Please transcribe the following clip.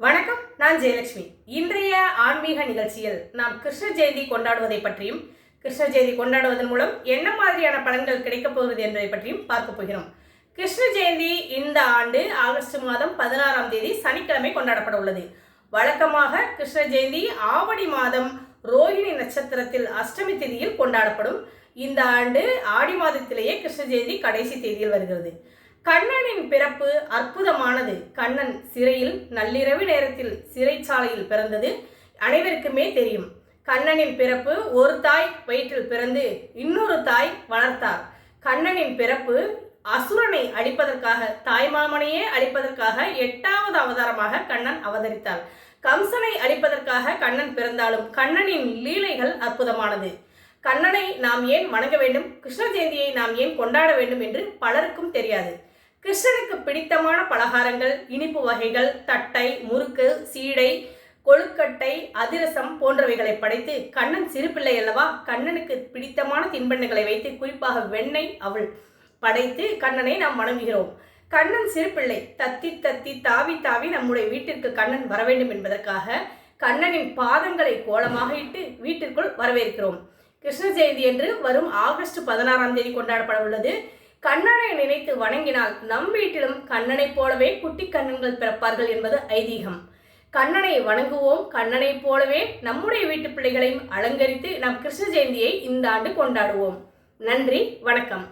வணக்கம், நான் ஜெயலட்சுமி. இன்றைய ஆன்மீக நிகழ்ச்சியில் நாம் கிருஷ்ண ஜெயந்தி கொண்டாடுவதை பற்றியும், கிருஷ்ண ஜெயந்தி கொண்டாடுவதன் மூலம் என்ன மாதிரியான பலன்கள் கிடைக்கப் போகிறது என்பதை பற்றியும் பார்க்க போகிறோம். கிருஷ்ண ஜெயந்தி இந்த ஆண்டு ஆகஸ்ட் மாதம் 16ஆம் தேதி சனிக்கிழமை கொண்டாடப்பட உள்ளது. வழக்கமாக கிருஷ்ண ஜெயந்தி ஆவணி மாதம் ரோஹிணி நட்சத்திரத்தில் அஷ்டமி தேதியில் கொண்டாடப்படும். இந்த ஆண்டு ஆடி மாதத்திலேயே கிருஷ்ண ஜெயந்தி கடைசி தேதியில் வருகிறது. கண்ணனின் பிறப்பு அற்புதமானது. கண்ணன் சிறையில் நள்ளிரவு நேரத்தில் சிறைச்சாலையில் பிறந்தது அனைவருக்குமே தெரியும். கண்ணனின் பிறப்பு ஒரு தாய் வயிற்றில் பிறந்து இன்னொரு தாய் வளர்த்தார். கண்ணனின் பிறப்பு அசுரனை அழிப்பதற்காக, தாய்மாமனையே அழிப்பதற்காக 8வது அவதாரமாக கண்ணன் அவதரித்தார். கம்சனை அழிப்பதற்காக கண்ணன் பிறந்தாலும் கண்ணனின் லீலைகள் அற்புதமானது. கண்ணனை நாம் ஏன் வணங்க வேண்டும், கிருஷ்ண ஜெயந்தியை நாம் ஏன் கொண்டாட வேண்டும் என்று பலருக்கும் தெரியாது. கிருஷ்ணனுக்கு பிடித்தமான பலகாரங்கள், இனிப்பு வகைகள், தட்டை, முறுக்கு, சீடை, கொழுக்கட்டை, அதிரசம் போன்றவைகளை படைத்து, கண்ணன் சிறு பிள்ளை அல்லவா, கண்ணனுக்கு பிடித்தமான தின்பண்டங்களை வைத்து, குறிப்பாக வெண்ணெய், அவள் படைத்து கண்ணனை நாம் வணங்குகிறோம். கண்ணன் சிறு பிள்ளை, தத்தி தத்தி தாவி தாவி நம்முடைய வீட்டிற்கு கண்ணன் வர வேண்டும் என்பதற்காக கண்ணனின் பாதங்களை கோலமாக இட்டு வீட்டிற்குள் வரவேற்கிறோம். கிருஷ்ண ஜெயந்தி என்று வரும் ஆகஸ்ட் 16ஆம் தேதி கொண்டாடப்பட உள்ளது. கண்ணனை நினைத்து வணங்கினால் நம் வீட்டிலும் கண்ணனைப் போலவே குட்டி கண்ணன்கள் பிறப்பார்கள் என்பது ஐதீகம். கண்ணனை வணங்குவோம். கண்ணனைப் போலவே நம்முடைய வீட்டு பிள்ளைகளையும் அலங்கரித்து நாம் கிருஷ்ண ஜெயந்தியை இந்த ஆண்டு கொண்டாடுவோம். நன்றி, வணக்கம்.